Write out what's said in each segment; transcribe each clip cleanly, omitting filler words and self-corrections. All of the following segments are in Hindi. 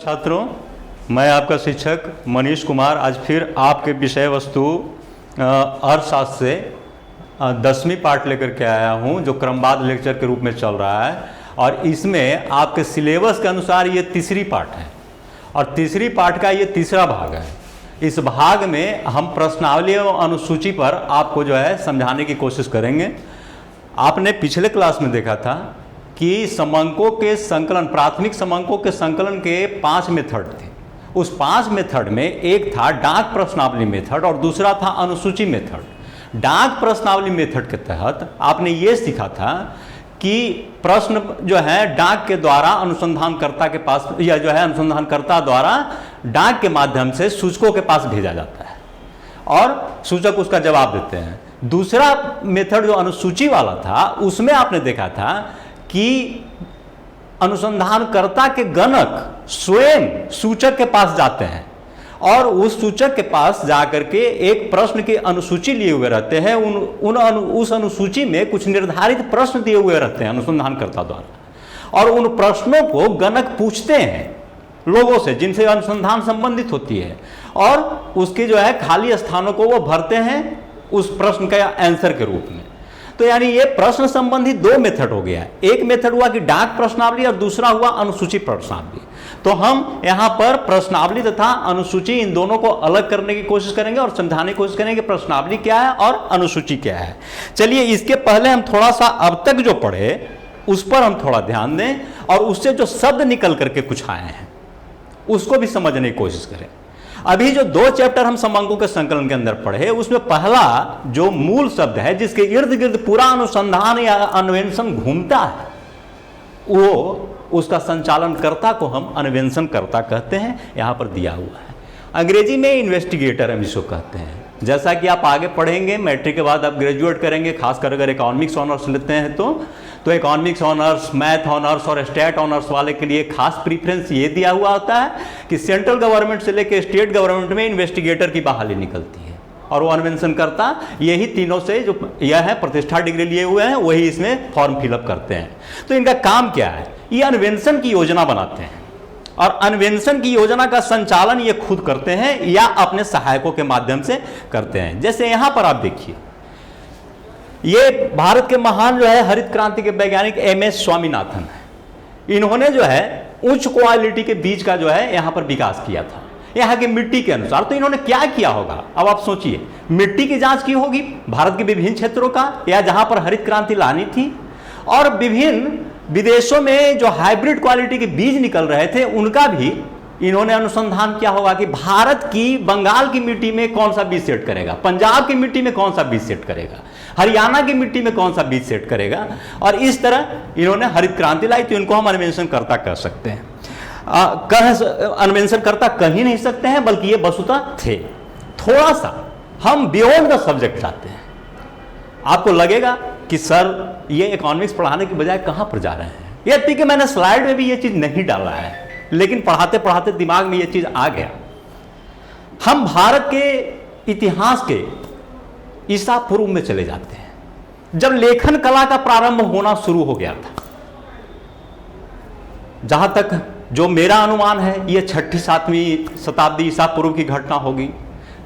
छात्रों, मैं आपका शिक्षक मनीष कुमार आज फिर आपके विषय वस्तु अर्थशास्त्र से 10वीं पार्ट लेकर के आया हूं, जो क्रमवार लेक्चर के रूप में चल रहा है। और इसमें आपके सिलेबस के अनुसार ये तीसरी पार्ट है और तीसरी पार्ट का ये तीसरा भाग है। इस भाग में हम प्रश्नावली एवं अनुसूची पर आपको जो है समझाने की कोशिश करेंगे। आपने पिछले क्लास में देखा था कि समंकों के संकलन, प्राथमिक समंकों के संकलन के 5 मेथड थे। उस 5 मेथड में एक था डाक प्रश्नावली मेथड और दूसरा था अनुसूची मेथड। डाक प्रश्नावली मेथड के तहत आपने ये सीखा था कि प्रश्न जो है डाक के द्वारा अनुसंधानकर्ता के पास, या जो है अनुसंधानकर्ता द्वारा डाक के माध्यम से सूचकों के पास भेजा जाता है और सूचक उसका जवाब देते हैं। दूसरा मेथड जो अनुसूची वाला था, उसमें आपने देखा था कि अनुसंधानकर्ता के गणक स्वयं सूचक के पास जाते हैं और उस सूचक के पास जाकर के एक प्रश्न की अनुसूची लिए हुए रहते हैं। उस अनुसूची में कुछ निर्धारित प्रश्न दिए हुए रहते हैं अनुसंधानकर्ता द्वारा, और उन प्रश्नों को गणक पूछते हैं लोगों से जिनसे अनुसंधान संबंधित होती है, और उसके जो है खाली स्थानों को वो भरते हैं उस प्रश्न का आंसर के रूप में। तो यानी ये प्रश्न संबंधी 2 मेथड हो गया। एक मेथड हुआ कि डाक प्रश्नावली और दूसरा हुआ अनुसूची प्रश्नावली। तो हम यहाँ पर प्रश्नावली तथा अनुसूची इन दोनों को अलग करने की कोशिश करेंगे और समझाने की कोशिश करेंगे कि प्रश्नावली क्या है और अनुसूची क्या है। चलिए, इसके पहले हम थोड़ा सा अब तक जो पढ़े उस पर हम थोड़ा ध्यान दें और उससे जो शब्द निकल करके कुछ आए हैं उसको भी समझने की कोशिश करें। अभी जो 2 चैप्टर हम समंकों के संकलन के अंदर पढ़े, उसमें पहला जो मूल शब्द है जिसके इर्द गिर्द पूरा अनुसंधान या अन्वेषण घूमता है, वो उसका संचालनकर्ता को हम अन्वेषणकर्ता कहते हैं, यहां पर दिया हुआ है। अंग्रेजी में इन्वेस्टिगेटर हम इसको कहते हैं। जैसा कि आप आगे पढ़ेंगे, मैट्रिक के बाद आप ग्रेजुएट करेंगे, खासकर अगर इकोनॉमिक्स ऑनर्स लेते हैं तो इकोनॉमिक्स ऑनर्स, मैथ ऑनर्स और स्टेट ऑनर्स वाले के लिए खास प्रीफरेंस ये दिया हुआ होता है कि सेंट्रल गवर्नमेंट से लेकर स्टेट गवर्नमेंट में इन्वेस्टिगेटर की बहाली निकलती है और वो अन्वेषणकर्ता यही तीनों से जो यह है प्रतिष्ठा डिग्री लिए हुए हैं वही इसमें फॉर्म फिलअप करते हैं। तो इनका काम क्या है? ये अन्वेषण की योजना बनाते हैं और अन्वेषण की योजना का संचालन ये खुद करते हैं या अपने सहायकों के माध्यम से करते हैं। जैसे यहां पर आप देखिए, ये भारत के महान जो है हरित क्रांति के वैज्ञानिक MS स्वामीनाथन है। इन्होंने जो है उच्च क्वालिटी के बीज का जो है यहां पर विकास किया था यहाँ की मिट्टी के अनुसार। तो इन्होंने क्या किया होगा? अब आप सोचिए, मिट्टी की जांच की होगी भारत के विभिन्न क्षेत्रों का या जहां पर हरित क्रांति लानी थी, और विभिन्न विदेशों में जो हाइब्रिड क्वालिटी के बीज निकल रहे थे उनका भी इन्होंने अनुसंधान किया होगा कि भारत की बंगाल की मिट्टी में कौन सा बीज सेट करेगा, पंजाब की मिट्टी में कौन सा बीज सेट करेगा, हरियाणा की मिट्टी में कौन सा बीज सेट करेगा। और इस तरह इन्होंने हरित क्रांति लाई। तो इनको हम अन्वेषणकर्ता कह सकते हैं। अन्वेषणकर्ता कह ही नहीं सकते हैं, बल्कि ये वस्तुतः थे। थोड़ा सा हम बियॉन्ड द सब्जेक्ट जाते हैं। आपको लगेगा कि सर ये इकोनॉमिक्स पढ़ाने के बजाय कहां पर जा रहे हैं। यद्यपि कि मैंने स्लाइड में भी ये चीज नहीं डाला है, लेकिन पढ़ाते पढ़ाते दिमाग में ये चीज आ गया। हम भारत के इतिहास के ईसा पूर्व में चले जाते हैं, जब लेखन कला का प्रारंभ होना शुरू हो गया था। जहां तक जो मेरा अनुमान है, ये 6ठी-7वीं शताब्दी ईसा पूर्व की घटना होगी,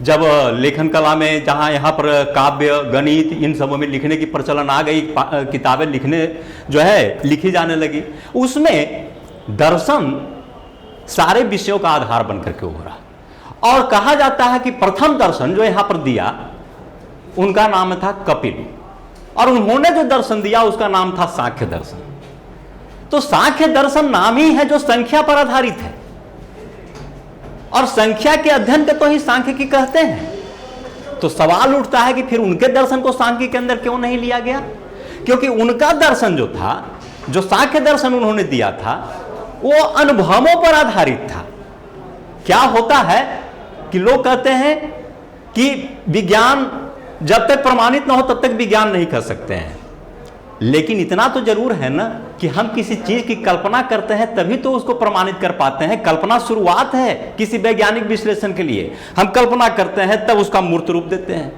जब लेखन कला में जहां यहां पर काव्य, गणित इन सबों में लिखने की प्रचलन आ गई, किताबें लिखने जो है लिखी जाने लगी। उसमें दर्शन सारे विषयों का आधार बनकर के उभरा और कहा जाता है कि प्रथम दर्शन जो यहां पर दिया उनका नाम था कपिल, और उन्होंने जो दर्शन दिया उसका नाम था सांख्य दर्शन। तो सांख्य दर्शन नाम ही है जो संख्या पर आधारित है, और संख्या के अध्ययन के तो ही सांख्यिकी कहते हैं। तो सवाल उठता है कि फिर उनके दर्शन को सांख्यिकी के अंदर क्यों नहीं लिया गया? क्योंकि उनका दर्शन जो था, जो सांख्य दर्शन उन्होंने दिया था, वो अनुभवों पर आधारित था। क्या होता है कि लोग कहते हैं कि विज्ञान जब तक प्रमाणित ना हो तब तक विज्ञान नहीं कर सकते हैं, लेकिन इतना तो जरूर है ना कि हम किसी चीज की कल्पना करते हैं तभी तो उसको प्रमाणित कर पाते हैं। कल्पना शुरुआत है किसी वैज्ञानिक विश्लेषण के लिए। हम कल्पना करते हैं तब उसका मूर्त रूप देते हैं।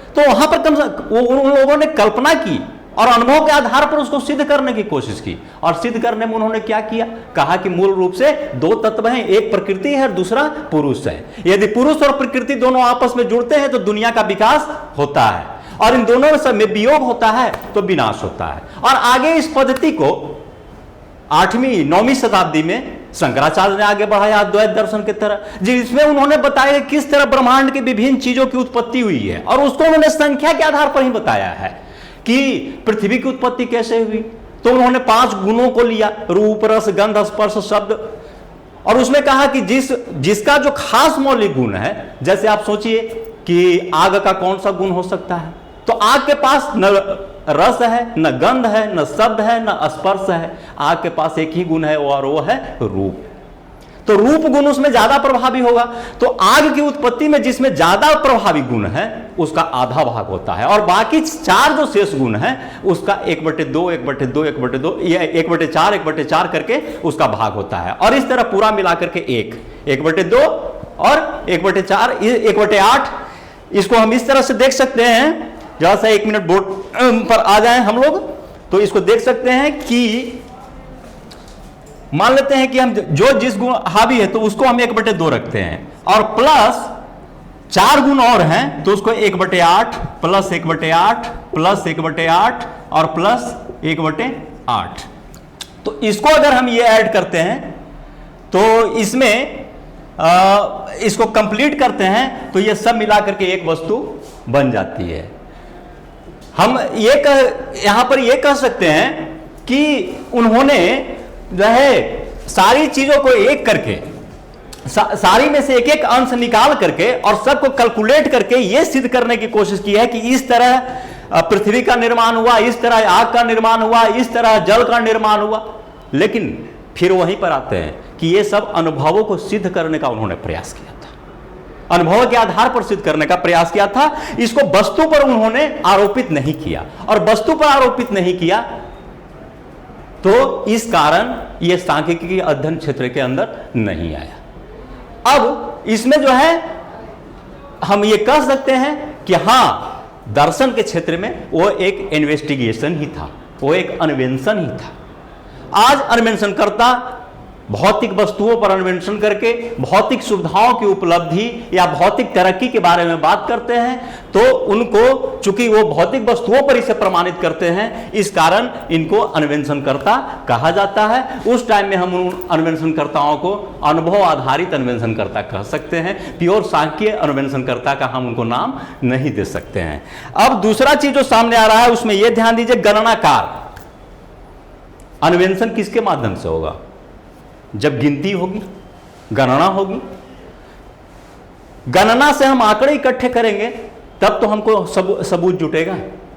तो वहां पर उन लोगों ने कल्पना की और अनुभव के आधार पर उसको सिद्ध करने की कोशिश की। और सिद्ध करने में उन्होंने क्या किया, कहा कि मूल रूप से दो तत्व हैं, एक प्रकृति है और दूसरा पुरुष है। यदि पुरुष और प्रकृति दोनों आपस में जुड़ते हैं तो दुनिया का विकास होता है, और इन दोनों में वियोग होता है तो विनाश होता है। और आगे इस पद्धति को 8वीं 9वीं शताब्दी में शंकराचार्य ने आगे बढ़ाया अद्वैत दर्शन की तरह, जिसमें उन्होंने बताया किस तरह ब्रह्मांड की विभिन्न चीजों की उत्पत्ति हुई है, और उसको उन्होंने संख्या के आधार पर ही बताया है कि पृथ्वी की उत्पत्ति कैसे हुई। तो उन्होंने 5 गुणों को लिया, रूप, रस, गंध, स्पर्श, शब्द, और उसमें कहा कि जिसका जो खास मौलिक गुण है, जैसे आप सोचिए कि आग का कौन सा गुण हो सकता है, तो आग के पास न रस है, न गंध है, न शब्द है, न स्पर्श है, आग के पास एक ही गुण है और वो है रूप। तो रूप गुण उसमें ज्यादा प्रभावी होगा। तो आग की उत्पत्ति में जिसमें ज्यादा प्रभावी गुण है उसका आधा भाग होता है, और बाकी 4 जो शेष गुण है उसका 1/2, 1/2, 1/2, 1/4, 1/4 करके उसका भाग होता है। और इस तरह पूरा मिलाकर के 1/2 और 1/4, 1/8। इसको हम इस तरह से देख सकते हैं, जरा सा 1 मिनट बोर्ड पर आ जाएं हम लोग, तो इसको देख सकते हैं कि मान लेते हैं कि हम जो जिस गुण हावी है तो उसको हम 1/2 रखते हैं, और प्लस 4 गुण और हैं तो उसको 1/8 प्लस 1/8 प्लस 1/8 और प्लस 1/8। तो इसको अगर हम ये ऐड करते हैं तो इसमें इसको कंप्लीट करते हैं तो ये सब मिलाकर के एक वस्तु बन जाती है। हम यहां पर ये कह सकते हैं कि उन्होंने जो है सारी चीजों को एक करके, सारी में से एक एक अंश निकाल करके और सबको कैलकुलेट करके ये सिद्ध करने की कोशिश की है कि इस तरह पृथ्वी का निर्माण हुआ, इस तरह आग का निर्माण हुआ, इस तरह जल का निर्माण हुआ। लेकिन फिर वहीं पर आते हैं कि ये सब अनुभवों को सिद्ध करने का उन्होंने प्रयास किया था, अनुभव के आधार पर सिद्ध करने का प्रयास किया था। इसको वस्तु पर उन्होंने आरोपित नहीं किया, और वस्तु पर आरोपित नहीं किया तो इस कारण यह सांख्यिकी के अध्ययन क्षेत्र के अंदर नहीं आया। अब इसमें जो है हम ये कह सकते हैं कि हां, दर्शन के क्षेत्र में वो एक इन्वेस्टिगेशन ही था, वो एक अन्वेषण ही था। आज अन्वेषणकर्ता भौतिक वस्तुओं पर अन्वेषण करके भौतिक सुविधाओं की उपलब्धि या भौतिक तरक्की के बारे में बात करते हैं, तो उनको चूंकि वो भौतिक वस्तुओं पर इसे प्रमाणित करते हैं, इस कारण इनको अन्वेषणकर्ता कहा जाता है। उस टाइम में हम उन अन्वेषणकर्ताओं को अनुभव आधारित अन्वेषणकर्ता कह सकते हैं, प्योर सांख्यिकीय अन्वेषणकर्ता का हम उनको नाम नहीं दे सकते हैं। अब दूसरा चीज जो सामने आ रहा है उसमें यह ध्यान दीजिए, गणनाकार अन्वेषण किसके माध्यम से होगा? जब गिनती होगी, गणना होगी। गणना से हम आंकड़े इकट्ठे करेंगे तब तो हमको सबूत जुटेगा,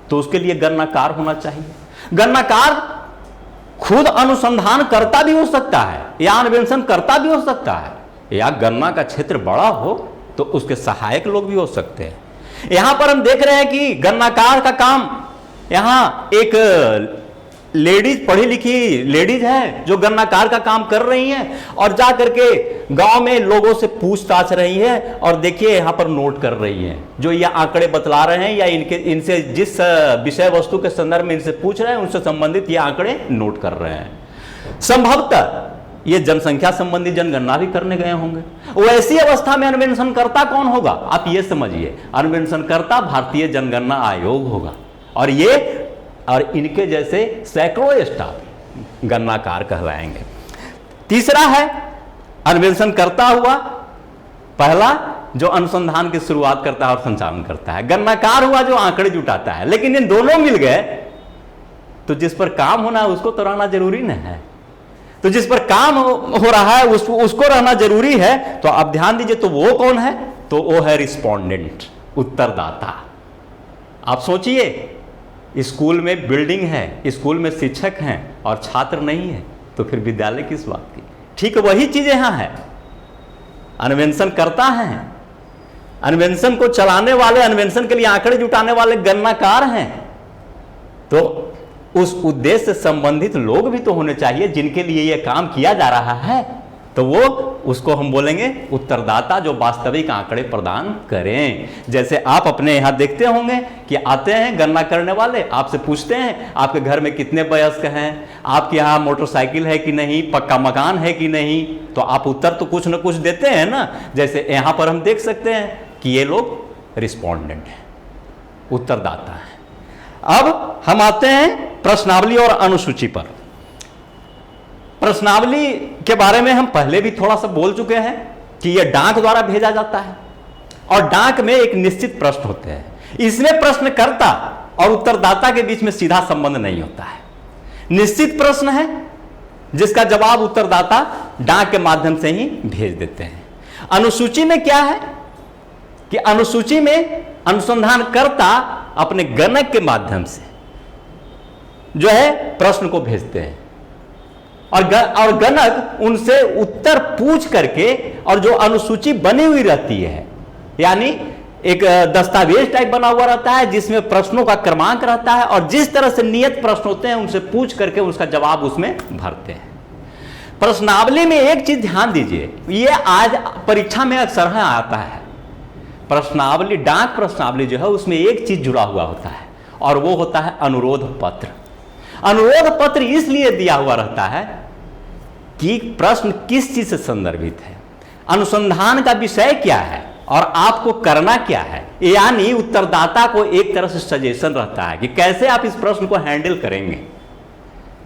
तो उसके लिए गणनाकार होना चाहिए। गणनाकार खुद अनुसंधान करता भी हो सकता है या अन्वेषण करता भी हो सकता है, या गणना का क्षेत्र बड़ा हो तो उसके सहायक लोग भी हो सकते हैं। यहां पर हम देख रहे हैं कि गणनाकार का काम, यहां एक लेडीज, पढ़ी लिखी लेडीज है जो गणनाकार का काम कर रही हैं, और जा करके गांव में लोगों से पूछताछ रही है, और देखिए यहां पर नोट कर रही हैं, जो ये आंकड़े बतला रहे हैं या इनसे जिस विषय वस्तु के संदर्भ में इनसे पूछ रहे हैं उनसे संबंधित ये आंकड़े नोट कर रहे हैं। संभवतः ये जनसंख्या संबंधी जनगणना भी करने गए होंगे। वैसी अवस्था में अन्वेषणकर्ता कौन होगा? आप ये समझिए, अन्वेषणकर्ता भारतीय जनगणना आयोग होगा, और इनके जैसे सैकड़ों स्टाफ गणनाकार कहलाएंगे। तीसरा है अन्वेषणकर्ता हुआ पहला जो अनुसंधान की शुरुआत करता है और संचालन करता है, गणनाकार हुआ जो आंकड़े जुटाता है। लेकिन इन दोनों मिल गए तो जिस पर काम होना है उसको तो रहना जरूरी नहीं है, तो जिस पर काम हो रहा है उसको रहना जरूरी है। तो आप ध्यान दीजिए, तो वो कौन है? तो वो है रिस्पोंडेंट, उत्तरदाता। आप सोचिए, स्कूल में बिल्डिंग है, स्कूल में शिक्षक हैं और छात्र नहीं है, तो फिर विद्यालय किस बात की? ठीक वही चीज यहां है। अन्वेषण करता है, अन्वेषण को चलाने वाले, अन्वेषण के लिए आंकड़े जुटाने वाले गणनाकार हैं, तो उस उद्देश्य से संबंधित लोग भी तो होने चाहिए जिनके लिए यह काम किया जा रहा है। तो वो उसको हम बोलेंगे उत्तरदाता जो वास्तविक आंकड़े प्रदान करें। जैसे आप अपने यहाँ देखते होंगे कि आते हैं गणना करने वाले, आपसे पूछते हैं आपके घर में कितने वयस्क हैं, आपके यहाँ मोटरसाइकिल है कि नहीं, पक्का मकान है कि नहीं, तो आप उत्तर तो कुछ न कुछ देते हैं ना। जैसे यहाँ पर हम देख सकते हैं कि ये लोग रिस्पोंडेंट हैं, उत्तरदाता हैं। अब हम आते हैं प्रश्नावली और अनुसूची पर। प्रश्नावली के बारे में हम पहले भी थोड़ा सा बोल चुके हैं कि यह डाक द्वारा भेजा जाता है और डाक में एक निश्चित प्रश्न होते हैं। इसमें प्रश्नकर्ता और उत्तरदाता के बीच में सीधा संबंध नहीं होता है। निश्चित प्रश्न है जिसका जवाब उत्तरदाता डाक के माध्यम से ही भेज देते हैं। अनुसूची में क्या है कि अनुसूची में अनुसंधानकर्ता अपने गणक के माध्यम से जो है प्रश्न को भेजते हैं और गणक उनसे उत्तर पूछ करके, और जो अनुसूची बनी हुई रहती है यानी एक दस्तावेज टाइप बना हुआ रहता है जिसमें प्रश्नों का क्रमांक रहता है, और जिस तरह से नियत प्रश्न होते हैं उनसे पूछ करके उसका जवाब उसमें भरते हैं। प्रश्नावली में एक चीज ध्यान दीजिए, ये आज परीक्षा में अक्सर आता है। प्रश्नावली, डाक प्रश्नावली जो है उसमें एक चीज जुड़ा हुआ होता है और वो होता है अनुरोध पत्र। अनुरोध पत्र इसलिए दिया हुआ रहता है कि प्रश्न किस चीज से संदर्भित है, अनुसंधान का विषय क्या है और आपको करना क्या है, यानी उत्तरदाता को एक तरह से सजेशन रहता है कि कैसे आप इस प्रश्न को हैंडल करेंगे।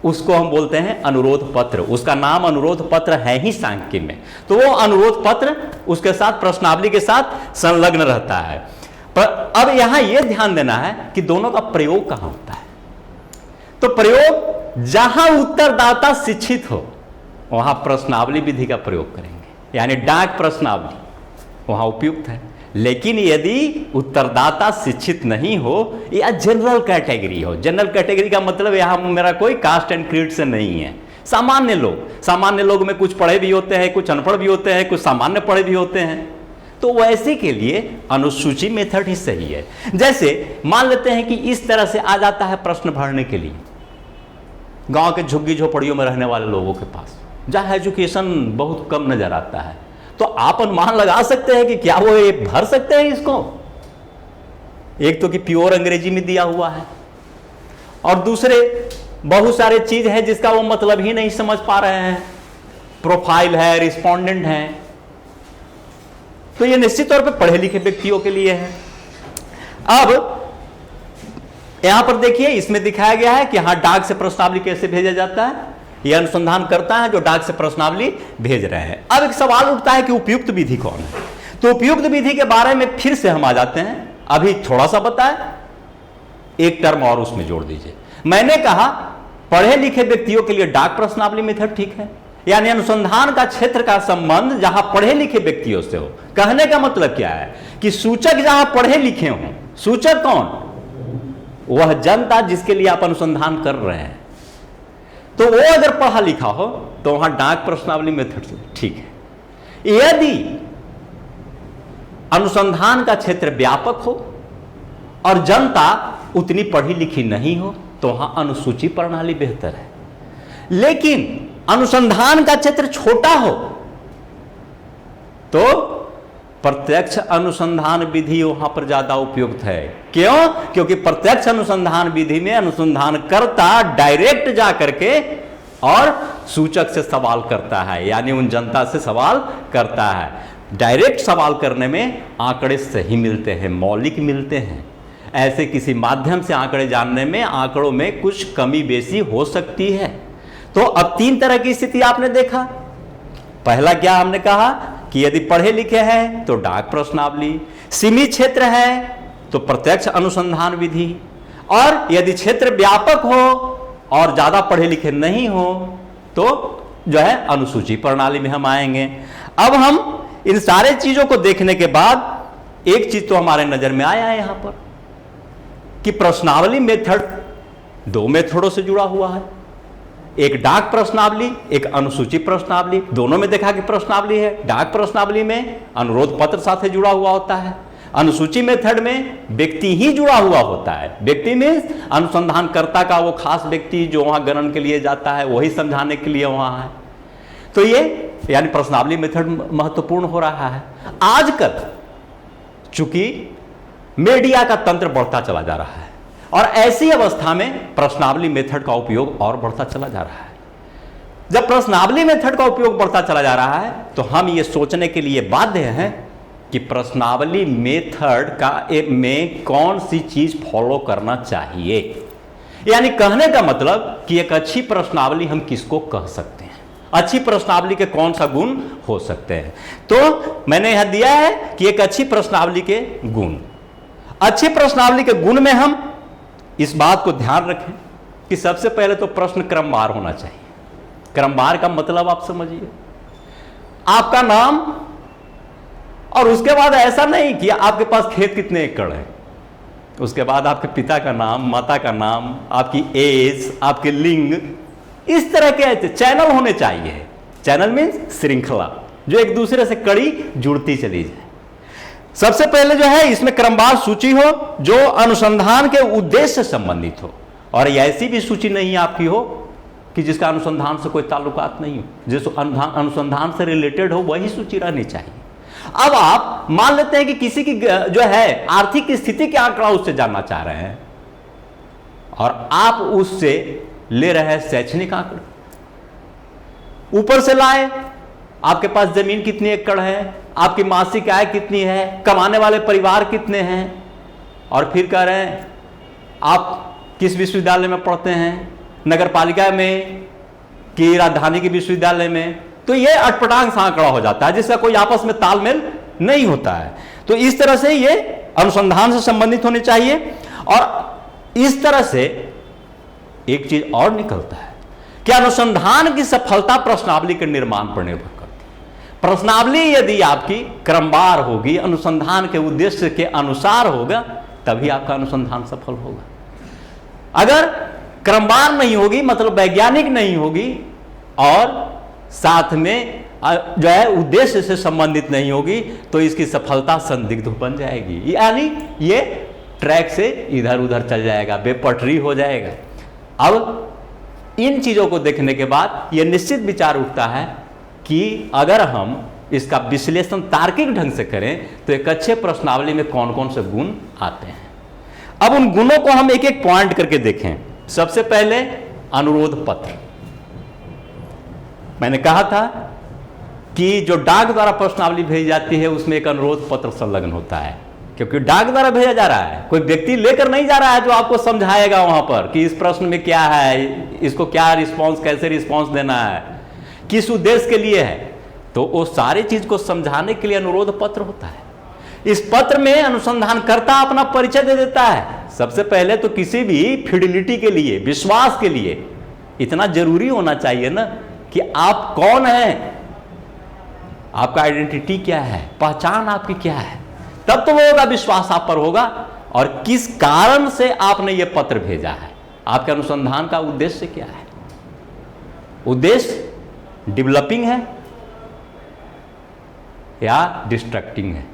उसको हम बोलते हैं अनुरोध पत्र। उसका नाम अनुरोध पत्र है ही सांख्यिकी में, तो वो अनुरोध पत्र उसके साथ प्रश्नावली के साथ संलग्न रहता है। पर अब यहां यह ध्यान देना है कि दोनों का प्रयोग कहां होता है। तो प्रयोग जहां उत्तरदाता शिक्षित हो वहां प्रश्नावली विधि का प्रयोग करेंगे, यानी डाक प्रश्नावली वहां उपयुक्त है। लेकिन यदि उत्तरदाता शिक्षित नहीं हो या जनरल कैटेगरी हो, जनरल कैटेगरी का मतलब यहां मेरा कोई कास्ट एंड क्रीड से नहीं है, सामान्य लोग में कुछ पढ़े भी होते हैं, कुछ अनपढ़ भी होते हैं, कुछ सामान्य पढ़े भी होते हैं, तो वैसे के लिए अनुसूची मेथड ही सही है। जैसे मान लेते हैं कि इस तरह से आ जाता है प्रश्न भरने के लिए गांव के झुग्गी झोपड़ियों में रहने वाले लोगों के पास, जहां एजुकेशन बहुत कम नजर आता है, तो आप अनुमान लगा सकते हैं कि क्या वो ये भर सकते हैं इसको। एक तो कि प्योर अंग्रेजी में दिया हुआ है और दूसरे बहुत सारे चीज है जिसका वो मतलब ही नहीं समझ पा रहे हैं, प्रोफाइल है, रिस्पोंडेंट है, तो ये निश्चित तौर पे पढ़े लिखे व्यक्तियों के लिए है। अब यहां पर देखिए इसमें दिखाया गया है कि हाँ डाक से प्रश्नावली कैसे भेजा जाता है। ये अनुसंधान करता है जो डाक से प्रश्नावली भेज रहे हैं। अब एक सवाल उठता है कि उपयुक्त विधि कौन है। तो उपयुक्त विधि के बारे में फिर से हम आ जाते हैं, अभी थोड़ा सा बताएं, एक टर्म और उसमें जोड़ दीजिए। मैंने कहा पढ़े लिखे व्यक्तियों के लिए डाक प्रश्नावली मेथड ठीक है, यानी अनुसंधान का क्षेत्र का संबंध जहां पढ़े लिखे व्यक्तियों से हो। कहने का मतलब क्या है कि सूचक जहां पढ़े लिखे हों, सूचक कौन, वह जनता जिसके लिए आप अनुसंधान कर रहे हैं, तो वो अगर पढ़ा लिखा हो तो वहां डाक प्रश्नावली मेथड ठीक है। यदि अनुसंधान का क्षेत्र व्यापक हो और जनता उतनी पढ़ी लिखी नहीं हो तो वहां अनुसूची प्रणाली बेहतर है। लेकिन अनुसंधान का क्षेत्र छोटा हो तो प्रत्यक्ष अनुसंधान विधि वहां पर ज्यादा उपयुक्त है। क्यों? क्योंकि प्रत्यक्ष अनुसंधान विधि में अनुसंधानकर्ता डायरेक्ट जा करके और सूचक से सवाल करता है, यानी उन जनता से सवाल करता है। डायरेक्ट सवाल करने में आंकड़े सही मिलते हैं, मौलिक मिलते हैं। ऐसे किसी माध्यम से आंकड़े जानने में आंकड़ों में कुछ कमी बेसी हो सकती है। तो अब तीन तरह की स्थिति आपने देखा। पहला क्या हमने कहा कि यदि पढ़े लिखे हैं तो डाक प्रश्नावली, सीमित क्षेत्र है तो प्रत्यक्ष अनुसंधान विधि, और यदि क्षेत्र व्यापक हो और ज्यादा पढ़े लिखे नहीं हो तो जो है अनुसूची प्रणाली में हम आएंगे। अब हम इन सारे चीजों को देखने के बाद एक चीज तो हमारे नजर में आया है यहां पर कि प्रश्नावली मेथड दो मेथडों से जुड़ा हुआ है, एक डाक प्रश्नावली, एक अनुसूची प्रश्नावली। दोनों में देखा कि प्रश्नावली है। डाक प्रश्नावली में अनुरोध पत्र साथ जुड़ा हुआ होता है, अनुसूची मेथड में व्यक्ति ही जुड़ा हुआ होता है। व्यक्ति में अनुसंधानकर्ता का वो खास व्यक्ति जो वहां गणन के लिए जाता है वही समझाने के लिए वहां है। तो ये यानी प्रश्नावली मेथड महत्वपूर्ण हो रहा है। आजकल चूंकि मीडिया का तंत्र बढ़ता चला जा रहा है और ऐसी अवस्था में प्रश्नावली मेथड का उपयोग और बढ़ता चला जा रहा है। जब प्रश्नावली मेथड का उपयोग बढ़ता चला जा रहा है तो हम ये सोचने के लिए बाध्य हैं कि प्रश्नावली मेथड का में कौन सी चीज फॉलो करना चाहिए। यानी कहने का मतलब कि एक अच्छी प्रश्नावली हम किसको कह सकते हैं, अच्छी प्रश्नावली के कौन सा गुण हो सकते हैं। तो मैंने यह दिया है कि एक अच्छी प्रश्नावली के गुण, अच्छी प्रश्नावली के गुण में हम इस बात को ध्यान रखें कि सबसे पहले तो प्रश्न क्रमवार होना चाहिए। क्रमवार का मतलब आप समझिए, आपका नाम और उसके बाद ऐसा नहीं कि आपके पास खेत कितने एकड़ है, उसके बाद आपके पिता का नाम, माता का नाम, आपकी एज, आपके लिंग, इस तरह के चैनल होने चाहिए। चैनल मीन्स श्रृंखला जो एक दूसरे से कड़ी जुड़ती चली जाए। सबसे पहले जो है इसमें क्रमवार सूची हो जो अनुसंधान के उद्देश्य से संबंधित हो, और ऐसी भी सूची नहीं आपकी हो कि जिसका अनुसंधान से कोई ताल्लुकात नहीं हो, जिस अनुसंधान से रिलेटेड हो वही सूची रहनी चाहिए। अब आप मान लेते हैं कि किसी की जो है आर्थिक स्थिति के आंकड़ा उससे जानना चाह रहे हैं और आप उससे ले रहे हैं शैक्षणिक आंकड़े, ऊपर से लाए आपके पास जमीन कितनी एकड़ है, आपकी मासिक आय कितनी है, कमाने वाले परिवार कितने हैं, और फिर कह रहे हैं आप किस विश्वविद्यालय में पढ़ते हैं, नगर पालिका में कि राजधानी के विश्वविद्यालय में। तो ये अटपटांग सा आंकड़ा हो जाता है जिसका कोई आपस में तालमेल नहीं होता है। तो इस तरह से ये अनुसंधान से संबंधित होने चाहिए। और इस तरह से एक चीज और निकलता है कि अनुसंधान की सफलता प्रश्नावली के निर्माण पर निर्भर करती है। प्रश्नावली यदि आपकी क्रमवार होगी, अनुसंधान के उद्देश्य के अनुसार होगा, तभी आपका अनुसंधान सफल होगा। अगर क्रमवार नहीं होगी, मतलब वैज्ञानिक नहीं होगी, और साथ में जो है उद्देश्य से संबंधित नहीं होगी, तो इसकी सफलता संदिग्ध बन जाएगी, यानी ये ट्रैक से इधर उधर चल जाएगा, बेपटरी हो जाएगा। अब इन चीजों को देखने के बाद यह निश्चित विचार उठता है कि अगर हम इसका विश्लेषण तार्किक ढंग से करें तो एक अच्छे प्रश्नावली में कौन कौन से गुण आते हैं। अब उन गुणों को हम एक एक पॉइंट करके देखें। सबसे पहले अनुरोध पत्र। मैंने कहा था कि जो डाक द्वारा प्रश्नावली भेजी जाती है उसमें एक अनुरोध पत्र संलग्न होता है, क्योंकि डाक द्वारा भेजा जा रहा है, कोई व्यक्ति लेकर नहीं जा रहा है जो आपको समझाएगा वहां पर कि इस प्रश्न में क्या है, इसको क्या रिस्पांस, कैसे रिस्पांस देना है, किस उद्देश्य के लिए है। तो वो सारी चीज को समझाने के लिए अनुरोध पत्र होता है। इस पत्र में अनुसंधानकर्ता अपना परिचय दे देता है। सबसे पहले तो किसी भी फिडिलिटी के लिए, विश्वास के लिए इतना जरूरी होना चाहिए ना कि आप कौन हैं, आपका आइडेंटिटी क्या है, पहचान आपकी क्या है, तब तो वो होगा, विश्वास आप पर होगा। और किस कारण से आपने ये पत्र भेजा है, आपके अनुसंधान का उद्देश्य क्या है। उद्देश्य डेवलपिंग है या डिस्ट्रक्टिंग है।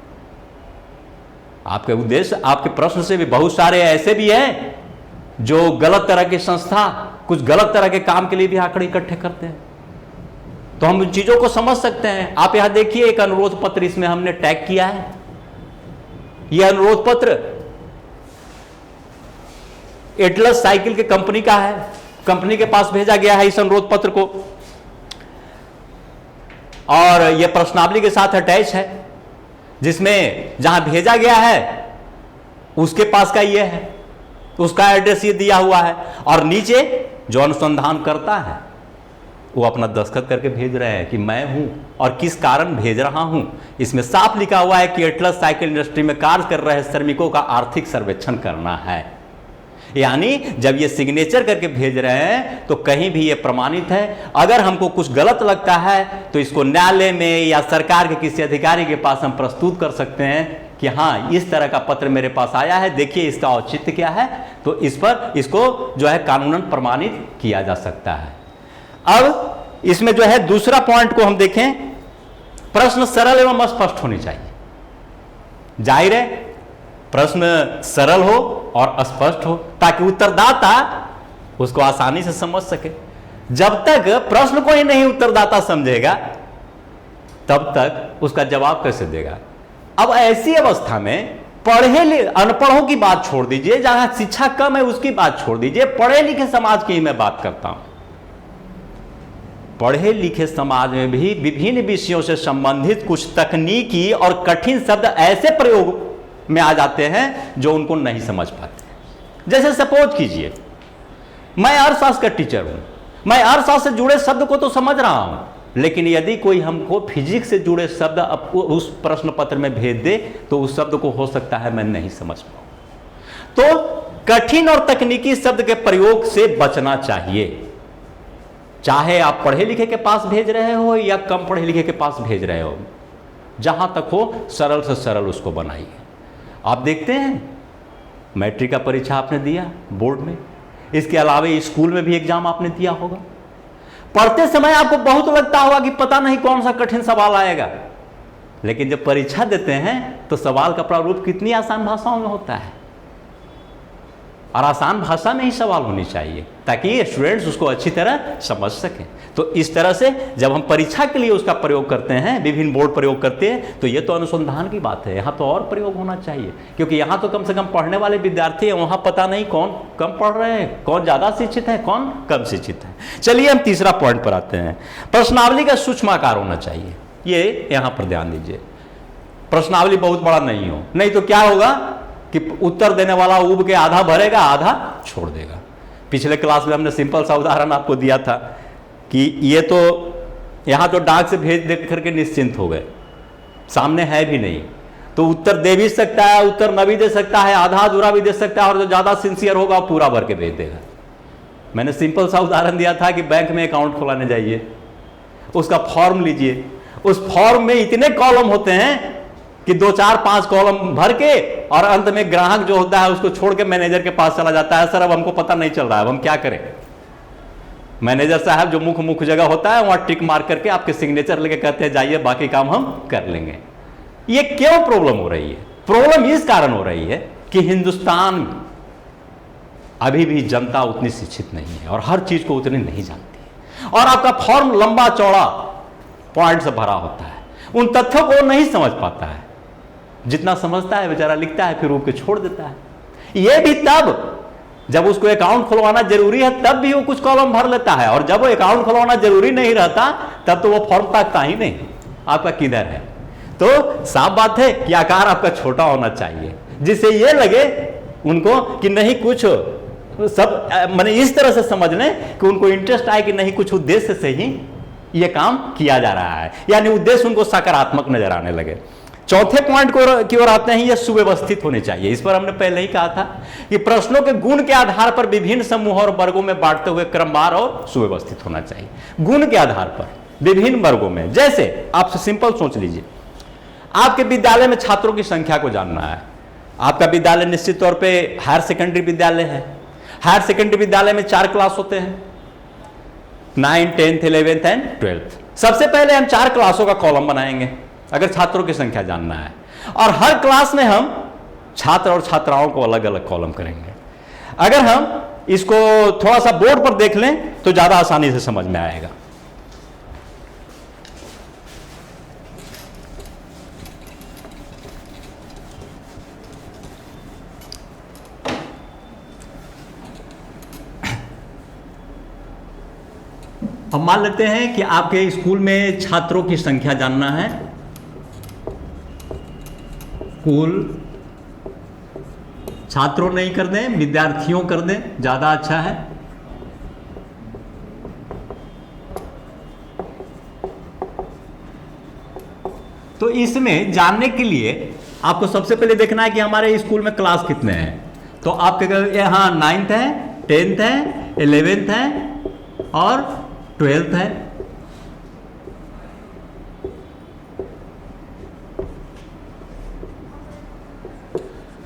आपके उद्देश्य, आपके प्रश्न से भी बहुत सारे ऐसे भी हैं जो गलत तरह की संस्था कुछ गलत तरह के काम के लिए भी आंकड़े इकट्ठे करते हैं, तो हम उन चीजों को समझ सकते हैं। आप यहां देखिए एक अनुरोध पत्र इसमें हमने टैग किया है। यह अनुरोध पत्र एटलस साइकिल के कंपनी का है, कंपनी के पास भेजा गया है इस अनुरोध पत्र को, और यह प्रश्नावली के साथ अटैच है, जिसमें जहां भेजा गया है उसके पास का यह है, उसका एड्रेस ये दिया हुआ है, और नीचे जो अनुसंधान करता है वो अपना दस्तखत करके भेज रहे हैं कि मैं हूं और किस कारण भेज रहा हूं। इसमें साफ लिखा हुआ है कि एटलस साइकिल इंडस्ट्री में कार्य कर रहे श्रमिकों का आर्थिक सर्वेक्षण करना है। यानी जब ये सिग्नेचर करके भेज रहे हैं तो कहीं भी ये प्रमाणित है। अगर हमको कुछ गलत लगता है तो इसको न्यायालय में या सरकार के किसी अधिकारी के पास हम प्रस्तुत कर सकते हैं कि हाँ, इस तरह का पत्र मेरे पास आया है, देखिए इसका औचित्य क्या है, तो इस पर इसको जो है कानूनन प्रमाणित किया जा सकता है। अब इसमें जो है दूसरा पॉइंट को हम देखें, प्रश्न सरल एवं स्पष्ट होनी चाहिए। जाहिर है प्रश्न सरल हो और स्पष्ट हो ताकि उत्तरदाता उसको आसानी से समझ सके। जब तक प्रश्न को ही नहीं उत्तरदाता समझेगा तब तक उसका जवाब कैसे देगा? अब ऐसी अवस्था में अनपढ़ों की बात छोड़ दीजिए, जहां शिक्षा कम है उसकी बात छोड़ दीजिए, पढ़े लिखे समाज की ही मैं बात करता हूं। पढ़े लिखे समाज में भी विभिन्न विषयों से संबंधित कुछ तकनीकी और कठिन शब्द ऐसे प्रयोग में आ जाते हैं जो उनको नहीं समझ पाते। जैसे सपोज कीजिए, मैं अर्थशास्त्र का टीचर हूं, मैं अर्थशास्त्र से जुड़े शब्द को तो समझ रहा हूं, लेकिन यदि कोई हमको फिजिक्स से जुड़े शब्द उस प्रश्न पत्र में भेज दे तो उस शब्द को हो सकता है मैं नहीं समझ पाऊं। तो कठिन और तकनीकी शब्द के प्रयोग से बचना चाहिए, चाहे आप पढ़े लिखे के पास भेज रहे हो या कम पढ़े लिखे के पास भेज रहे हो, जहां तक हो सरल से सरल उसको बनाइए। आप देखते हैं मैट्रिक का परीक्षा आपने दिया बोर्ड में, इसके अलावा स्कूल में भी एग्जाम आपने दिया होगा। पढ़ते समय आपको बहुत लगता होगा कि पता नहीं कौन सा कठिन सवाल आएगा, लेकिन जब परीक्षा देते हैं तो सवाल का प्रारूप कितनी आसान भाषाओं में होता है, और आसान भाषा में ही सवाल होनी चाहिए ताकि स्टूडेंट्स उसको अच्छी तरह समझ सकें। तो इस तरह से जब हम परीक्षा के लिए उसका प्रयोग करते हैं, विभिन्न बोर्ड प्रयोग करते हैं, तो ये तो अनुसंधान की बात है, यहाँ तो और प्रयोग होना चाहिए, क्योंकि यहाँ तो कम से कम पढ़ने वाले विद्यार्थी हैं, वहाँ पता नहीं कौन कम पढ़ रहे हैं, कौन ज़्यादा शिक्षित है, कौन कम शिक्षित है। चलिए हम तीसरा पॉइंट पर आते हैं। प्रश्नावली का सूक्ष्म आकार होना चाहिए, ये यहाँ पर ध्यान दीजिए। प्रश्नावली बहुत बड़ा नहीं हो, नहीं तो क्या होगा कि उत्तर देने वाला उब के आधा भरेगा आधा छोड़ देगा। पिछले क्लास में हमने सिंपल सा उदाहरण आपको दिया था कि ये तो यहाँ तो डाक से भेज दे करके निश्चिंत हो गए, सामने है भी नहीं, तो उत्तर दे भी सकता है, उत्तर न भी दे सकता है, आधा अधूरा भी दे सकता है, और जो ज़्यादा सिंसियर होगा वो पूरा भर के भेज देगा। मैंने सिंपल सा उदाहरण दिया था कि बैंक में अकाउंट खुलाने जाइए, उसका फॉर्म लीजिए, उस फॉर्म में इतने कॉलम होते हैं कि 2 4 5 कॉलम भर के, और अंत में ग्राहक जो होता है उसको छोड़ के मैनेजर के पास चला जाता है, सर अब हमको पता नहीं चल रहा है, अब हम क्या करें। मैनेजर साहब जो मुख्य जगह होता है वहां टिक मार करके आपके सिग्नेचर लेके कहते हैं जाइए बाकी काम हम कर लेंगे। ये क्यों प्रॉब्लम हो रही है? प्रॉब्लम इस कारण हो रही है कि हिंदुस्तान में अभी भी जनता उतनी शिक्षित नहीं है और हर चीज को उतनी नहीं जानती है, और आपका फॉर्म लंबा चौड़ा पॉइंट से भरा होता है, उन तथ्यों को नहीं समझ पाता है, जितना समझता है बेचारा लिखता है फिर ऊपर के छोड़ देता है। ये भी तब जब उसको अकाउंट खुलवाना जरूरी है तब भी वो कुछ कॉलम भर लेता है, और जब वो अकाउंट खुलवाना जरूरी नहीं रहता तब तो वो फॉर्म ताकता ही नहीं आपका किधर है। तो साफ बात है कि आकार आपका छोटा होना चाहिए, जिससे ये लगे उनको कि नहीं कुछ सब मैंने इस तरह से समझ लें कि उनको इंटरेस्ट आए कि नहीं कुछ उद्देश्य से ही ये काम किया जा रहा है, यानी उद्देश्य उनको सकारात्मक नजर आने लगे। चौथे पॉइंट की ओर आते हैं, ये सुव्यवस्थित होने चाहिए। इस पर हमने पहले ही कहा था कि प्रश्नों के गुण के आधार पर विभिन्न समूहों और वर्गों में बांटते हुए क्रमवार और सुव्यवस्थित होना चाहिए। गुण के आधार पर विभिन्न वर्गों में, जैसे आपसे सिंपल सोच लीजिए, आपके विद्यालय में छात्रों की संख्या को जानना है। आपका विद्यालय निश्चित तौर पे हायर सेकेंडरी विद्यालय है। हायर सेकेंडरी विद्यालय में 4 क्लास होते हैं, 9th 10th 11th and 12th। सबसे पहले हम 4 क्लासों का कॉलम बनाएंगे अगर छात्रों की संख्या जानना है, और हर क्लास में हम छात्र और छात्राओं को अलग अलग कॉलम करेंगे। अगर हम इसको थोड़ा सा बोर्ड पर देख लें तो ज्यादा आसानी से समझ में आएगा। अब मान लेते हैं कि आपके स्कूल में छात्रों की संख्या जानना है, कुल छात्रों नहीं कर दें, विद्यार्थियों कर दें, ज्यादा अच्छा है। तो इसमें जानने के लिए आपको सबसे पहले देखना है कि हमारे स्कूल में क्लास कितने हैं। तो आपके यहाँ 9th है, 10th है, 11th है और 12th है।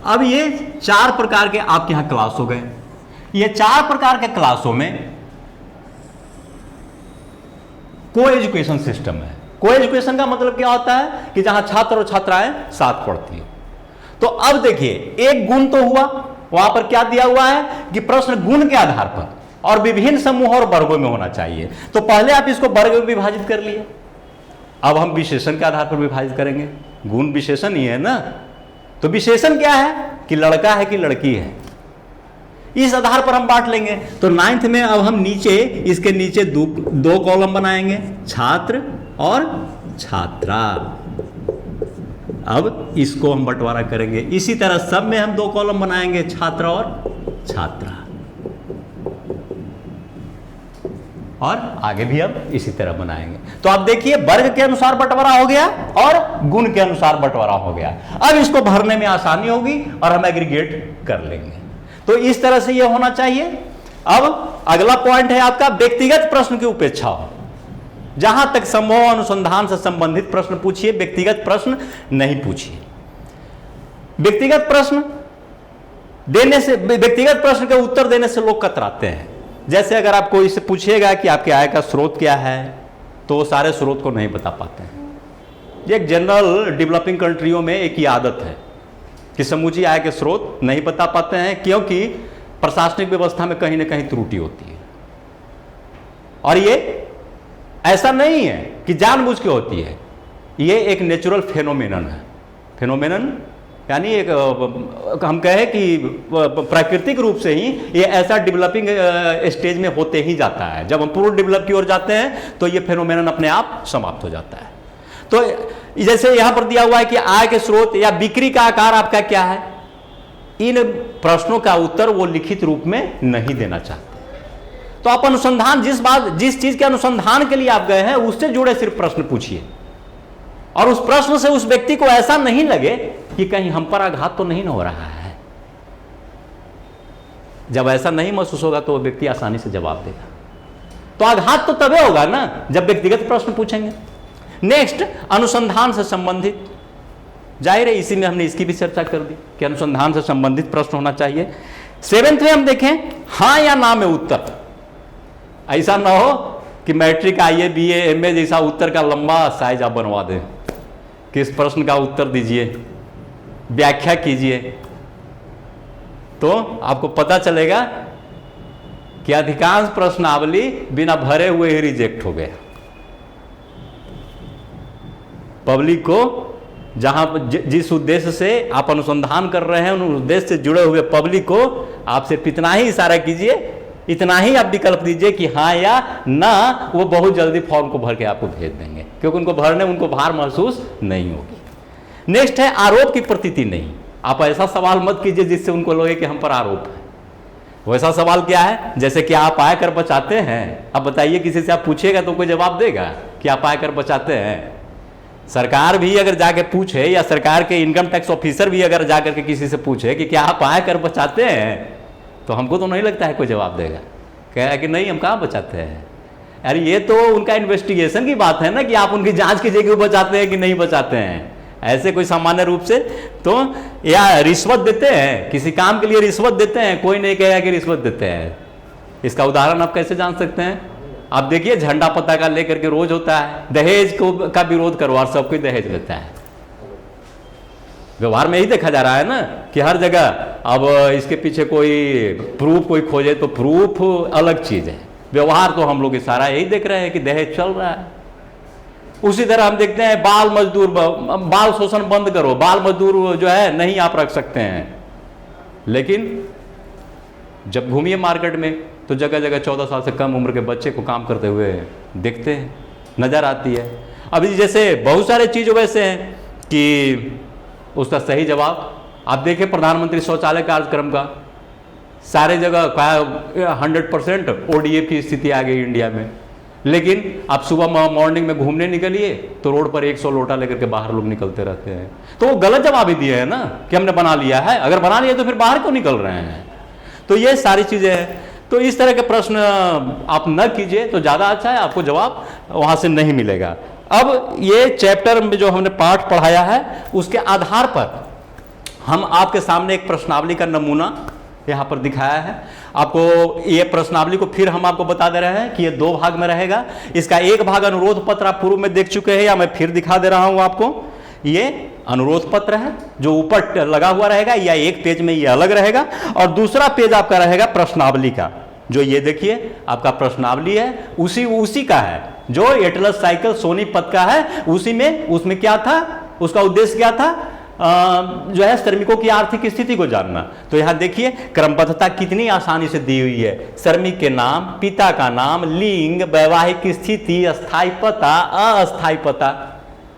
अब ये 4 प्रकार के आपके यहां क्लास हो गए। ये 4 प्रकार के क्लासों में को एजुकेशन सिस्टम है। को एजुकेशन का मतलब क्या होता है कि जहां छात्र और छात्राएं साथ पढ़ती हैं। तो अब देखिए, एक गुण तो हुआ, वहां पर क्या दिया हुआ है कि प्रश्न गुण के आधार पर और विभिन्न समूहों और वर्गों में होना चाहिए। तो पहले आप इसको वर्ग में विभाजित कर लिए, अब हम विशेषण के आधार पर विभाजित करेंगे, गुण विशेषण ही है ना। तो विशेषण क्या है कि लड़का है कि लड़की है, इस आधार पर हम बांट लेंगे। तो 9th में अब हम नीचे इसके नीचे दो कॉलम बनाएंगे, छात्र और छात्रा। अब इसको हम बंटवारा करेंगे। इसी तरह सब में हम 2 कॉलम बनाएंगे, छात्र और छात्रा। और आगे भी अब इसी तरह बनाएंगे। तो आप देखिए वर्ग के अनुसार बंटवारा हो गया और गुण के अनुसार बंटवारा हो गया। अब इसको भरने में आसानी होगी और हम एग्रीगेट कर लेंगे। तो इस तरह से यह होना चाहिए। अब अगला पॉइंट है आपका व्यक्तिगत प्रश्न की उपेक्षा हो। जहां तक संभव अनुसंधान से संबंधित प्रश्न पूछिए, व्यक्तिगत प्रश्न नहीं पूछिए। व्यक्तिगत प्रश्न देने से, व्यक्तिगत प्रश्न के उत्तर देने से लोग कतराते हैं। जैसे अगर आपको इससे पूछेगा कि आपके आय का स्रोत क्या है, तो वो सारे स्रोत को नहीं बता पाते हैं। ये एक जनरल डेवलपिंग कंट्रियों में एक ही आदत है कि समूची आय के स्रोत नहीं बता पाते हैं, क्योंकि प्रशासनिक व्यवस्था में कहीं ना कहीं त्रुटि होती है। और ये ऐसा नहीं है कि जानबूझ के होती है, ये एक नेचुरल फेनोमेनन है। फेनोमेनन यानी एक हम कहें कि प्राकृतिक रूप से ही ये ऐसा डेवलपिंग स्टेज में होते ही जाता है। जब हम पूर्ण डेवलप की ओर जाते हैं तो ये फेनोमेनन अपने आप समाप्त हो जाता है। तो जैसे यहां पर दिया हुआ है कि आय के स्रोत या बिक्री का आकार आपका क्या है, इन प्रश्नों का उत्तर वो लिखित रूप में नहीं देना चाहते। तो आप अनुसंधान जिस चीज के अनुसंधान के लिए आप गए हैं उससे जुड़े सिर्फ प्रश्न पूछिए, और उस प्रश्न से उस व्यक्ति को ऐसा नहीं लगे कि कहीं हम पर आघात तो नहीं हो रहा है। जब ऐसा नहीं महसूस होगा तो वो व्यक्ति आसानी से जवाब देगा। तो आघात तो तभी होगा ना जब व्यक्तिगत प्रश्न पूछेंगे। नेक्स्ट, अनुसंधान से संबंधित, जाहिर है इसी में हमने इसकी भी चर्चा कर दी कि अनुसंधान से संबंधित प्रश्न होना चाहिए। 7th में हम देखें हां या ना में उत्तर। ऐसा ना हो कि मैट्रिक, IA, BA, MA जैसा उत्तर का लंबा साइज आप बनवा दें कि इस प्रश्न का उत्तर दीजिए, व्याख्या कीजिए, तो आपको पता चलेगा कि अधिकांश प्रश्नावली बिना भरे हुए ही रिजेक्ट हो गया। पब्लिक को जहां जिस उद्देश्य से आप अनुसंधान कर रहे हैं उन उद्देश्य से जुड़े हुए पब्लिक को आप सिर्फ इतना ही इशारा कीजिए, इतना ही आप विकल्प दीजिए कि हाँ या ना, वो बहुत जल्दी फॉर्म को भर के आपको भेज देंगे, क्योंकि उनको भरने उनको भार महसूस नहीं होगी। नेक्स्ट है आरोप की प्रतीति नहीं। आप ऐसा सवाल मत कीजिए जिससे उनको लगे कि हम पर आरोप है। वैसा सवाल क्या है, जैसे कि आप आयकर बचाते हैं, अब बताइए किसी से आप पूछेगा तो कोई जवाब देगा कि आप आयकर बचाते हैं। सरकार भी अगर जाके पूछे, या सरकार के इनकम टैक्स ऑफिसर भी अगर जाकर के किसी से पूछे कि क्या आप आयकर बचाते हैं, तो हमको तो नहीं लगता है कोई जवाब देगा, कहेगा कि नहीं हम कहाँ बचाते हैं। अरे ये तो उनका इन्वेस्टिगेशन की बात है ना कि आप उनकी जांच कीजिए कि वो बचाते हैं कि नहीं बचाते हैं। ऐसे कोई सामान्य रूप से तो, या रिश्वत देते हैं, किसी काम के लिए रिश्वत देते हैं, कोई नहीं कहेगा कि रिश्वत देते हैं। इसका उदाहरण आप कैसे जान सकते हैं? आप देखिए झंडा पताका लेकर के रोज होता है, दहेज का विरोध करो और सब कोई दहेज लेता है। व्यवहार में ही देखा जा रहा है ना कि हर जगह अब इसके पीछे कोई प्रूफ कोई खोजे तो प्रूफ अलग चीज है, व्यवहार तो हम लोग सारा यही देख रहे हैं कि दहेज चल रहा है। उसी तरह हम देखते हैं बाल मजदूर, बाल शोषण बंद करो, बाल मजदूर जो है नहीं आप रख सकते हैं, लेकिन जब घूमिए मार्केट में तो जगह जगह 14 साल से कम उम्र के बच्चे को काम करते हुए देखते हैं, नजर आती है। अभी जैसे बहुत सारे चीज़ वैसे हैं कि उसका सही जवाब आप देखें, प्रधानमंत्री शौचालय कार्यक्रम का सारे जगह 100% ODF की स्थिति आ गई इंडिया में, लेकिन आप सुबह मॉर्निंग में घूमने निकलिए तो रोड पर 100 लोटा लेकर के बाहर लोग निकलते रहते हैं। तो वो गलत जवाब ही दिए है ना कि हमने बना लिया है, अगर बना लिया तो फिर बाहर क्यों निकल रहे हैं। तो ये सारी चीज़ें हैं। तो इस तरह के प्रश्न आप न कीजिए तो ज़्यादा अच्छा है, आपको जवाब वहाँ से नहीं मिलेगा। अब ये चैप्टर में जो हमने पाठ पढ़ाया है उसके आधार पर हम आपके सामने एक प्रश्नावली का नमूना यहाँ पर दिखाया है। आपको ये प्रश्नावली को फिर हम आपको बता दे रहे हैं कि ये 2 भाग में रहेगा। इसका एक भाग अनुरोध पत्र आप पूर्व में देख चुके हैं, या मैं फिर दिखा दे रहा हूँ आपको। ये अनुरोध पत्र है जो ऊपर लगा हुआ रहेगा, या एक पेज में ये अलग रहेगा, और दूसरा पेज आपका रहेगा प्रश्नावली का। जो ये देखिए आपका प्रश्नावली है, उसी का है, जो एटलस साइकिल सोनीपत का है। उसमें क्या था, उसका उद्देश्य क्या था, जो है श्रमिकों की आर्थिक स्थिति को जानना। तो यहां देखिए क्रमबद्धता कितनी आसानी से दी हुई है, श्रमिक के नाम, पिता का नाम, लिंग, वैवाहिक स्थिति, स्थायी पता, अस्थायी पता।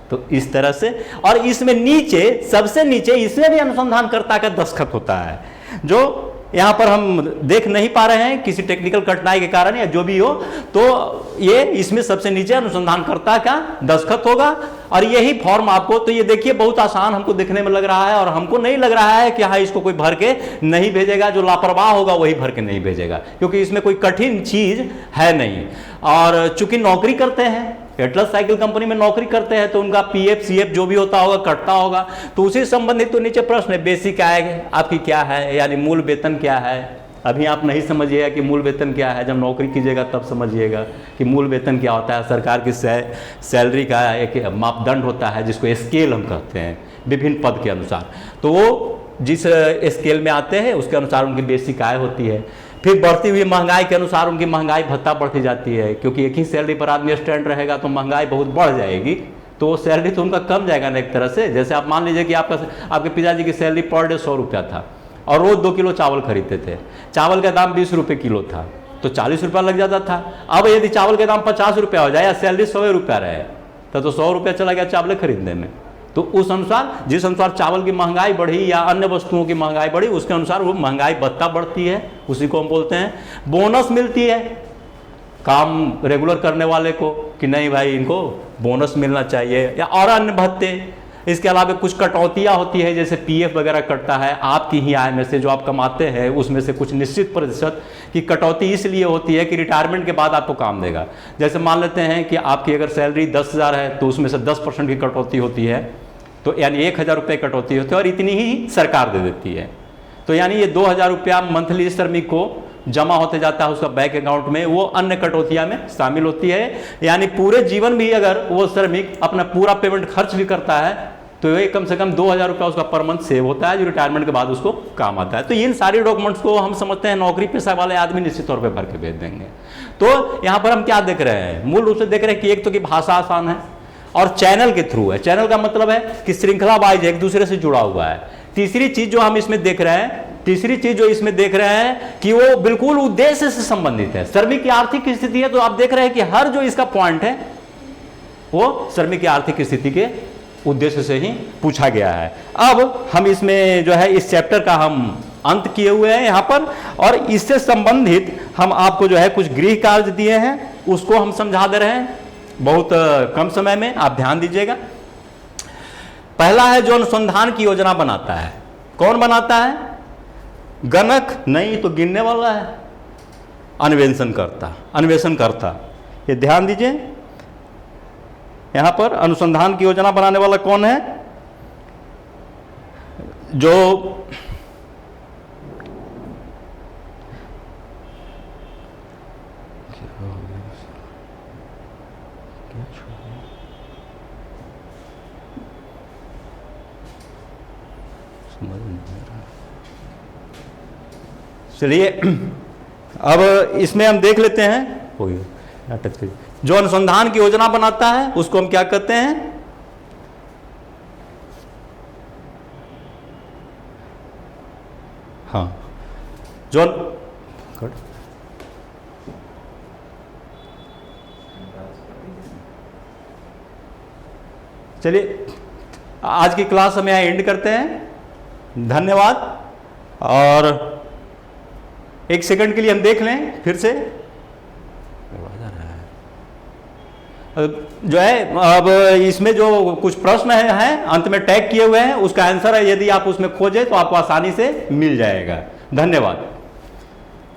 तो इस तरह से, और इसमें नीचे, सबसे नीचे इसमें भी अनुसंधानकर्ता का दस्तखत होता है, जो यहाँ पर हम देख नहीं पा रहे हैं किसी टेक्निकल कठिनाई के कारण या जो भी हो। तो ये इसमें सबसे नीचे अनुसंधानकर्ता का दस्तखत होगा, और यही फॉर्म आपको, तो ये देखिए बहुत आसान हमको देखने में लग रहा है, और हमको नहीं लग रहा है कि हाँ इसको कोई भर के नहीं भेजेगा, जो लापरवाह होगा वही भर के नहीं भेजेगा, क्योंकि इसमें कोई कठिन चीज है नहीं। और चूंकि नौकरी करते हैं, एटलस साइकिल कंपनी में नौकरी करते हैं, तो उनका पीएफ सीएफ जो भी होता होगा कटता होगा, तो उसी संबंधित तो नीचे प्रश्न है, बेसिक आएगा आपकी क्या है, यानी मूल वेतन क्या है। अभी आप नहीं समझिएगा कि मूल वेतन क्या है, जब नौकरी कीजिएगा तब समझिएगा कि मूल वेतन क्या होता है। सरकार की सैलरी का एक मापदंड होता है जिसको स्केल हम कहते हैं, विभिन्न पद के अनुसार। तो वो जिस स्केल में आते हैं उसके अनुसार उनकी बेसिक आय होती है। फिर बढ़ती हुई महंगाई के अनुसार उनकी महंगाई भत्ता बढ़ती जाती है, क्योंकि एक ही सैलरी पर आदमी स्टैंड रहेगा तो महंगाई बहुत बढ़ जाएगी, तो वो सैलरी तो उनका कम जाएगा ना एक तरह से। जैसे आप मान लीजिए कि आपके पिताजी की सैलरी पर डे 100 रुपया था, और रोज 2 किलो चावल खरीदते थे, चावल का दाम 20 रुपये किलो था, तो 40 रुपया लग जाता था। अब यदि चावल का दाम 50 रुपया हो जाए या सैलरी 100 रुपया रहे, तो 100 रुपया चला गया चावल खरीदने में। तो उस अनुसार, जिस अनुसार चावल की महंगाई बढ़ी या अन्य वस्तुओं की महंगाई बढ़ी, उसके अनुसार वो महंगाई भत्ता बढ़ती है, उसी को हम बोलते हैं। बोनस मिलती है काम रेगुलर करने वाले को कि नहीं भाई इनको बोनस मिलना चाहिए, या और अन्य भत्ते। इसके अलावा कुछ कटौतियाँ होती है, जैसे पीएफ वगैरह कटता है आपकी ही आय में से, जो आप कमाते हैं उसमें से कुछ निश्चित प्रतिशत की कटौती इसलिए होती है कि रिटायरमेंट के बाद आपको काम देगा। जैसे मान लेते हैं कि आपकी अगर सैलरी 10,000 है तो उसमें से 10% की कटौती होती है, तो यानी 1,000 रुपये कटौती होती है, और इतनी ही सरकार दे देती है। तो यानी ये 2,000 रुपया मंथली श्रमिक को जमा होते जाता है उसका बैंक अकाउंट में, वो अन्य कटौतियां में शामिल होती है। यानी पूरे जीवन भी अगर वो श्रमिक अपना पूरा पेमेंट खर्च भी करता है तो ये कम से कम 2,000 रुपया उसका पर मंथ सेव होता है, जो रिटायरमेंट के बाद उसको काम आता है। तो इन सारे डॉक्यूमेंट्स को हम समझते हैं नौकरी पेशा वाले आदमी निश्चित तौर पर भर के भेज देंगे। तो यहाँ पर हम क्या देख रहे हैं, मूल रूप से देख रहे हैं कि एक तो कि भाषा आसान है और चैनल के थ्रू है। चैनल का मतलब है कि श्रृंखला वाइज एक दूसरे से जुड़ा हुआ है। तीसरी चीज जो हम इसमें देख रहे हैं, कि वो बिल्कुल उद्देश्य से संबंधित है। श्रमिक की आर्थिक स्थिति है, तो आप देख रहे हैं कि हर जो इसका पॉइंट है वो श्रमिक की आर्थिक स्थिति के उद्देश्य से ही पूछा गया है। अब हम इसमें जो है इस चैप्टर का हम अंत किए हुए हैं यहाँ पर, और इससे संबंधित हम आपको जो है कुछ गृह कार्य दिए हैं, उसको हम समझा दे रहे हैं बहुत कम समय में। आप ध्यान दीजिएगा। पहला है जो अनुसंधान की योजना बनाता है। कौन बनाता है? गणक नहीं तो गिनने वाला है, अन्वेषणकर्ता। ये ध्यान दीजिए, यहां पर अनुसंधान की योजना बनाने वाला कौन है? जो चलिए अब इसमें हम देख लेते हैं। जो अनुसंधान की योजना बनाता है उसको हम क्या कहते हैं? हाँ, जो चलिए आज की क्लास हम यहाँ एंड करते हैं। धन्यवाद। और एक सेकंड के लिए हम देख लें फिर से, जो है अब इसमें जो कुछ प्रश्न हैं अंत में टैग किए हुए हैं, उसका आंसर है यदि आप उसमें खोजें तो आपको आसानी से मिल जाएगा। धन्यवाद।